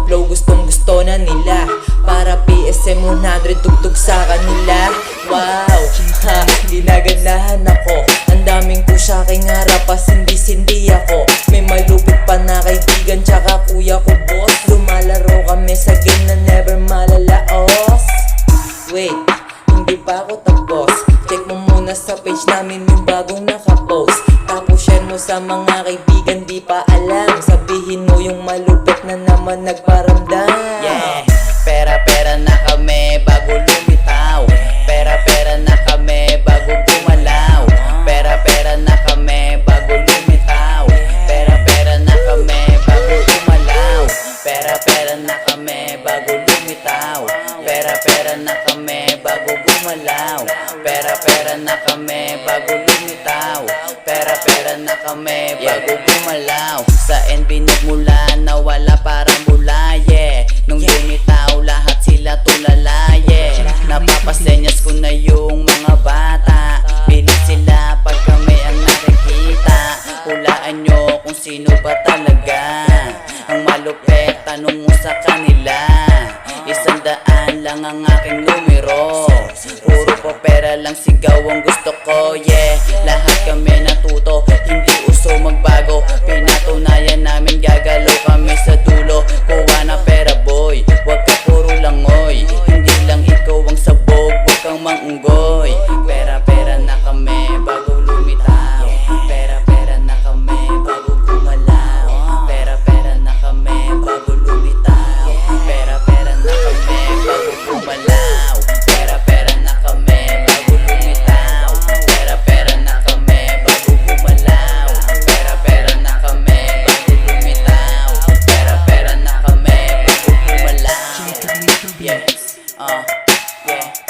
flow gustong gusto na nila. Para PSM 100 tugtog sa kanila. Wow, ha, ginaganahan ako. Ang daming push aking harap, pasindi-sindi ako. May malupit pa na kaibigan tsaka kuya ko boss. Lumalaro kami sa game na never malalaos. Wait, hindi pa ako tapos. Check mo muna sa page namin yung bagong nakapost. Tapos share mo sa mga kaibigan di pa alam. Sabihin mo yung malupit na naman nagparamdam. Yeah, pera-pera na kami bago lumitaw. Pera-pera na kami bago gumalaw. Pera-pera na kami bago lumitaw. Pera-pera na kami bago gumalaw. Pera-pera na kami bago lumitaw. Pera-pera na kami bago gumalaw. Pera-pera na kami bago lumitaw. Pera-pera na kami bago gumalaw. Sa NB nagmula nawala parang mula, yeah. Nung lumitaw lahat sila tulala, yeah. Napapasenyas ko na yung mga bata. Bilis sila pag kami ang nakikita. Hulaan nyo kung sino ba talaga ang malupit, tanong mo sa kanila. 100 lang ang aking numero. Puro pa pera lang sigaw ang gusto ko, yeah. Lahat kami natuto, hindi uso magbago. Pinatunayan namin gagalaw kami sa dulo. Kuha na pera boy, wag ka puro langoy. Hindi lang ikaw ang sabog, wag kang mangunggoy. Pera-pera na kami bago lumitaw. Pera-pera na kami bago gumalaw. Pera-pera na kami bago lumitaw. Pera-pera na kami bago gumalaw. Pera-pera na kami bago lumitaw. Pera-pera na kami bago gumalaw. Pera-pera na kami bago lumitaw. Pera-pera na kami bago gumalaw. Yes, yeah.